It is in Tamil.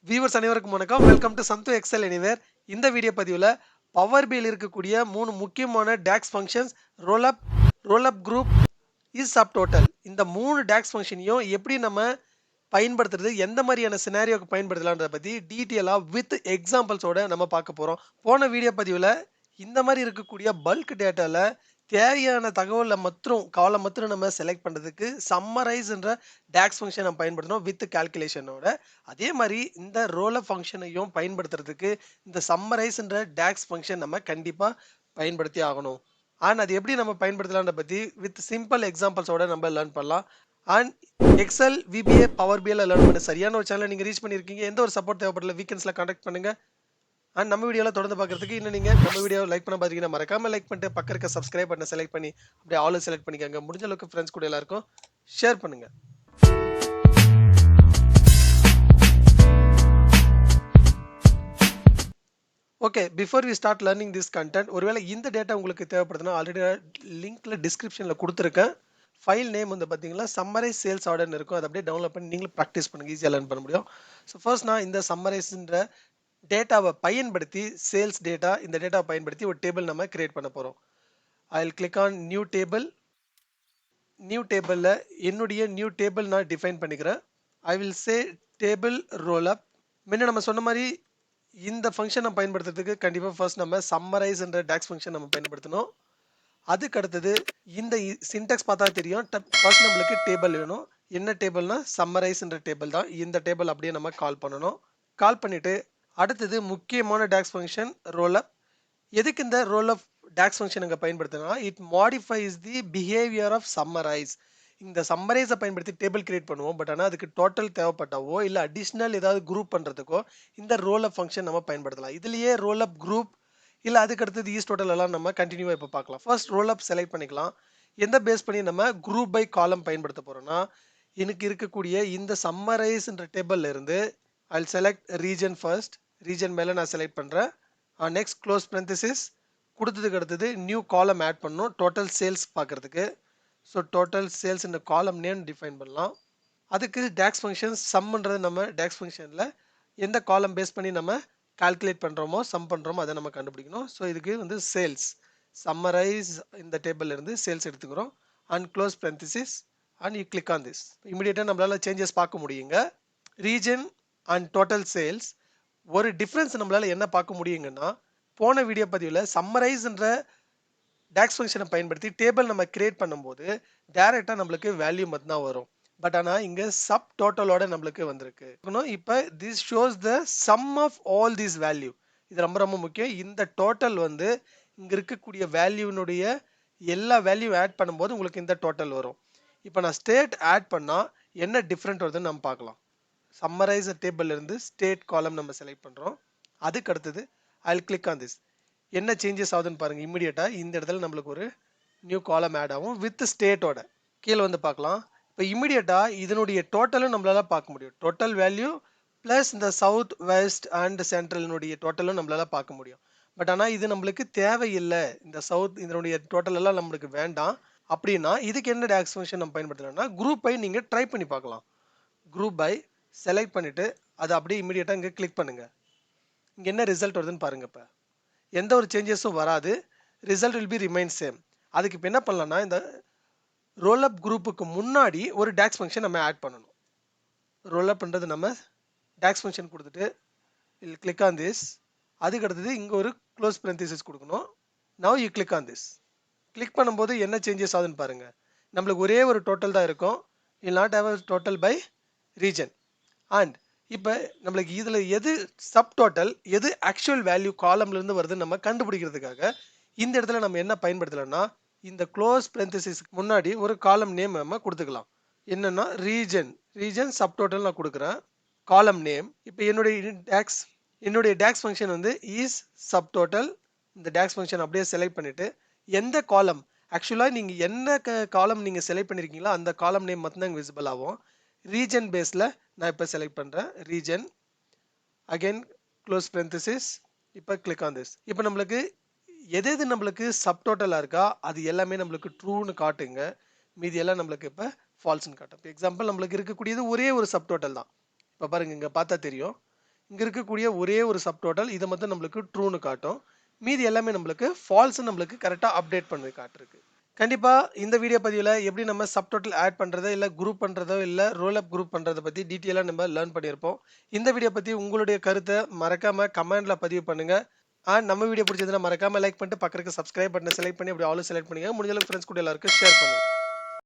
வியூவர்ஸ் அனைவருக்கும் வணக்கம். Welcome to Santhu Excel anywhere. இந்த வீடியோ பதிவில் பவர் பியில் இருக்கக்கூடிய 3 முக்கியமான DAX functions rollup, rollup group, is subtotal. இந்த 3 டாக்ஸ் ஃபங்க்ஷனையும் எப்படி நம்ம பயன்படுத்துறது, எந்த மாதிரியான சினாரியோக்கு பயன்படுத்தலான்றத பற்றி டீட்டெயிலாக வித் எக்ஸாம்பிள்ஸோட நம்ம பார்க்க போகிறோம். போன வீடியோ பதிவில் இந்த மாதிரி இருக்கக்கூடிய பல்க் டேட்டாவில் தேவையான தகவலை காலம் நம்ம செலக்ட் பண்ணுறதுக்கு சம்மரைஸ்ன்ற டாக்ஸ் ஃபங்க்ஷன் நம்ம பயன்படுத்தணும் வித் கால்குலேஷனோட. அதே மாதிரி இந்த ரோலப் ஃபங்க்ஷனையும் பயன்படுத்துறதுக்கு இந்த சம்மரைஸ்ன்ற டாக்ஸ் ஃபங்க்ஷன் நம்ம கண்டிப்பாக பயன்படுத்தி ஆகணும். அண்ட் அது எப்படி நம்ம பயன்படுத்தலாம்ன்ற பற்றி வித் சிம்பிள் எக்ஸாம்பிள்ஸோட நம்ம லேர்ன் பண்ணலாம். And Excel, VBA, Power BI learn பண்ண சரியான ஒரு சேனலை நீங்கள் ரீச் பண்ணியிருக்கீங்க. எந்த ஒரு சப்போர்ட் தேவைப்படல, வீக்கெண்ட்ஸில் கான்டாக்ட் பண்ணுங்கள். அண்ட் நம்ம வீடியோவில் தொடர்ந்து பார்க்குறதுக்கு இன்னும் நீங்கள் நம்ம வீடியோ லைக் பண்ண பார்த்தீங்கன்னா மறக்காமல் லைக் பண்ணிட்டு பக்கம் இருக்க சப்ஸ்கிரைப் பண்ண செலக்ட் பண்ணி அப்படியே ஆல் செலக்ட் பண்ணிக்கோங்க. முடிஞ்ச அளவுக்கு ஃப்ரெண்ட்ஸ் கூட எல்லாருக்கும் ஷேர் பண்ணுங்கள். Okay, before we start learning this content, ஒருவேளை இந்த டேட்டா உங்களுக்கு தேவைப்படுதுன்னா ஆல்ரெடி லிங்க்ல டிஸ்கிரிப்ஷனில் கொடுத்துருக்கேன். ஃபைல் நேம் வந்து பார்த்தீங்கன்னா சம்மரைஸ் சேல்ஸ் ஆர்டர்னு இருக்கும். அதை அப்படியே டவுன்லோட் பண்ணி நீங்களும் ப்ராக்டிஸ் பண்ணுங்கள், ஈஸியாக லேர்ன் பண்ண முடியும். ஸோ ஃபர்ஸ்ட் நான் இந்த சம்மரைஸ்ன்ற டேட்டாவை பயன்படுத்தி சேல்ஸ் டேட்டா, இந்த டேட்டாவை பயன்படுத்தி ஒரு டேபிள் நம்ம கிரியேட் பண்ண போகிறோம். I will click on new table. New டேபிளில் என்னுடைய நியூ டேபிள் நான் டிஃபைன் பண்ணிக்கிறேன். I will say table rollup. முன்ன நம்ம சொன்ன மாதிரி இந்த ஃபங்க்ஷன் நம்ம பயன்படுத்துறதுக்கு கண்டிப்பாக ஃபர்ஸ்ட் நம்ம சம்மரைஸ்ன்ற டாக்ஸ் ஃபங்க்ஷன் நம்ம பயன்படுத்தணும். அதுக்கு அடுத்தது இந்த சின்டெக்ஸ் பார்த்தா தெரியும். ஃபர்ஸ்ட் நம்மளுக்கு டேபிள் வேணும். என்ன டேபிள்னா சம்மரைஸ்ன்ற டேபிள் தான். இந்த டேபிள் அப்படியே நம்ம கால் பண்ணணும். கால் பண்ணிவிட்டு அடுத்தது முக்கியமான டாக்ஸ் ஃபங்க்ஷன் ரோலப். எதுக்கு இந்த ரோலப் டாக்ஸ் ஃபங்க்ஷன் அங்கே பயன்படுத்தினா, it modifies the behaviour of summarize. இந்த சம்மரைஸை பயன்படுத்தி டேபிள் கிரியேட் பண்ணுவோம். பட் ஆனால் அதுக்கு டோட்டல் தேவைப்பட்டாவோ இல்லை அடிஷ்னல் ஏதாவது குரூப் பண்ணுறதுக்கோ இந்த ரோலப் ஃபங்க்ஷன் நம்ம பயன்படுத்தலாம். இதுலேயே ரோலப் குரூப் இல்லை அதுக்கு அடுத்தது ஈஸ் டோட்டல் எல்லாம் நம்ம கண்டினியூவாக இப்போ பார்க்கலாம். ஃபர்ஸ்ட் ரோலப் செலக்ட் பண்ணிக்கலாம். எந்த பேஸ் பண்ணி நம்ம குரூப் பை காலம் பயன்படுத்த போகிறோம்னா, எனக்கு இருக்கக்கூடிய இந்த சம்மரைஸ்ன்ற டேபிளில் இருந்து I'll select region first. Region மேலே நான் செலக்ட் பண்ணுறேன். நெக்ஸ்ட் க்ளோஸ் parenthesis கொடுத்ததுக்கு அடுத்தது நியூ காலம் ஆட் பண்ணணும் டோட்டல் சேல்ஸ் பார்க்குறதுக்கு. ஸோ டோட்டல் சேல்ஸ் இந்த காலம் நேம் டிஃபைன் பண்ணலாம். அதுக்கு டாக்ஸ் ஃபங்க்ஷன் சம்ன்றது நம்ம டாக்ஸ் ஃபங்க்ஷனில் எந்த காலம் பேஸ் பண்ணி நம்ம கால்குலேட் பண்ணுறோமோ சம் பண்ணுறோமோ அதை நம்ம கண்டுபிடிக்கணும். ஸோ இதுக்கு வந்து சேல்ஸ் சம்மரைஸ் இந்த டேபிளில் இருந்து சேல்ஸ் எடுத்துக்கிறோம். And close parenthesis and you click on this. இமீடியட்டாக நம்மளால் சேஞ்சஸ் பார்க்க முடியுங்க. ரீஜன் அண்ட் டோட்டல் சேல்ஸ் ஒரு டிஃப்ரென்ஸ் நம்மளால் என்ன பார்க்க முடியுங்கன்னா, போன வீடியோ பதிவில் சம்மரைஸ்ன்ற டாக்ஸ் ஃபங்க்ஷனை பயன்படுத்தி டேபிள் நம்ம கிரியேட் பண்ணும்போது டைரெக்டாக நம்மளுக்கு வேல்யூ மட்டும் தான் வரும். பட் ஆனால் இங்கே சப் டோட்டலோட நம்மளுக்கு வந்திருக்கு. இப்போ this shows the sum of all these value. இது ரொம்ப ரொம்ப முக்கியம். இந்த டோட்டல் வந்து இங்கே இருக்கக்கூடிய வேல்யூனுடைய எல்லா வேல்யூ ஆட் பண்ணும்போது உங்களுக்கு இந்த டோட்டல் வரும். இப்போ நான் ஸ்டேட் ஆட் பண்ணால் என்ன டிஃப்ரெண்ட் வருதுன்னு நம்ம பார்க்கலாம். சம்மரைஸ் டேபிள் இருந்து ஸ்டேட் காலம் நம்ம செலக்ட் பண்ணுறோம். அதுக்கு அடுத்தது ஐ வில் கிளிக் ஆன் திஸ். என்ன சேஞ்சஸ் ஆகுதுன்னு பாருங்கள். இமீடியட்டாக இந்த இடத்துல நம்மளுக்கு ஒரு நியூ காலம் ஆட் ஆகும் வித் ஸ்டேட்டோட. கீழே வந்து பார்க்கலாம். இப்போ இமீடியட்டாக இதனுடைய டோட்டலும் நம்மளால் பார்க்க முடியும். டோட்டல் வேல்யூ ப்ளஸ் இந்த சவுத் வெஸ்ட் அண்ட் சென்ட்ரலினுடைய டோட்டலும் நம்மளால் பார்க்க முடியும். பட் ஆனால் இது நம்மளுக்கு தேவையில்லை. இந்த சவுத் இதனுடைய டோட்டல் எல்லாம் நம்மளுக்கு வேண்டாம். அப்படின்னா இதுக்கு என்ன டாக்ஸ் ஃபங்க்ஷன் நம்ம பயன்படுத்தலாம்னா, குரூப் பை நீங்கள் ட்ரை பண்ணி பார்க்கலாம். குரூப் பை செலக்ட் பண்ணிவிட்டு அதை அப்படியே இமீடியட்டாக இங்கே கிளிக் பண்ணுங்கள். இங்கே என்ன ரிசல்ட் வருதுன்னு பாருங்கள். இப்போ எந்த ஒரு சேஞ்சஸும் வராது. Result will be remain same. அதுக்கு இப்போ என்ன பண்ணலாம்னா, இந்த ரோலப் குரூப்புக்கு முன்னாடி ஒரு டாக்ஸ் ஃபங்க்ஷன் நம்ம ஆட் பண்ணணும். ரோலப் பண்ணுறது நம்ம டாக்ஸ் ஃபங்க்ஷன் கொடுத்துட்டு இல் கிளிக் ஆன் திஸ். அதுக்கு அடுத்தது இங்கே ஒரு க்ளோஸ் parenthesis கொடுக்கணும். Now you click on this. Click பண்ணும்போது என்ன சேஞ்சஸ் ஆகுதுன்னு பாருங்கள். நம்மளுக்கு ஒரே ஒரு டோட்டல் தான் இருக்கும். I'll not have a total by region. And இப்போ நம்மளுக்கு இதில் எது சப் டோட்டல் எது ஆக்சுவல் வேல்யூ காலம்லேருந்து வருதுன்னு நம்ம கண்டுபிடிக்கிறதுக்காக இந்த இடத்துல நம்ம என்ன பயன்படுத்தலைன்னா, இந்த க்ளோஸ் parenthesis முன்னாடி ஒரு காலம் நேம் நம்ம கொடுத்துக்கலாம். என்னென்னா ரீஜன் சப் டோட்டல் நான் கொடுக்குறேன். காலம் நேம் இப்போ என்னுடைய டாக்ஸ் ஃபங்க்ஷன் வந்து இஸ் சப் டோட்டல். இந்த டாக்ஸ் ஃபங்க்ஷன் அப்படியே செலக்ட் பண்ணிவிட்டு எந்த காலம் ஆக்சுவலாக நீங்கள் என்ன காலம் நீங்கள் செலக்ட் பண்ணியிருக்கீங்களோ அந்த காலம் நேம் மட்டும்தான் இங்கே விசிபிள் ஆகும். ரீஜன் பேஸில் நான் இப்போ செலக்ட் பண்ணுறேன். Region again close parenthesis. இப்போ கிளிக் ஆன் திஸ். இப்போ நம்மளுக்கு எது நம்மளுக்கு சப் டோட்டலாக இருக்கா அது எல்லாமே நம்மளுக்கு ட்ரூன்னு காட்டுங்க. மீதி எல்லாம் நம்மளுக்கு இப்போ ஃபால்ஸ்ன்னு காட்டும். இப்போ எக்ஸாம்பிள் நம்மளுக்கு இருக்கக்கூடியது ஒரே ஒரு சப் டோட்டல் தான். இப்போ பாருங்கள், இங்கே பார்த்தா தெரியும். இங்க இருக்கக்கூடிய ஒரே ஒரு சப்டோட்டல் இதை மட்டும் நம்மளுக்கு ட்ரூன்னு காட்டும். மீதி எல்லாமே நம்மளுக்கு ஃபால்ஸ்ன்னு நம்மளுக்கு கரெக்டாக அப்டேட் பண்ணி காட்டிருக்கு. கண்டிப்பா இந்த வீடியோ பதிவில் எப்படி நம்ம சப்டோட்டல் ஆட் பண்ணுறதோ இல்லை குரூப் பண்ணுறதோ இல்லை ரோல் அப் குரூப் பண்ணுறதை பற்றி டீட்டெயிலாக நம்ம லேர்ன் பண்ணியிருப்போம். இந்த வீடியோ பற்றி உங்களுடைய கருத்தை மறக்காம கமெண்ட்ல பதிவு பண்ணுங்க. நம்ம வீடியோ பிடிச்சதுன்னா மறக்காம லைக் பண்ணிட்டு பக்கத்துக்கு சப்ஸ்கிரைப் பட்டனை செலக்ட் பண்ணி அப்படி ஆல் செலக்ட் பண்ணுங்க. முடிஞ்ச அளவுக்கு ஃப்ரெண்ட்ஸ் கூட எல்லாருக்கும் ஷேர் பண்ணுங்க.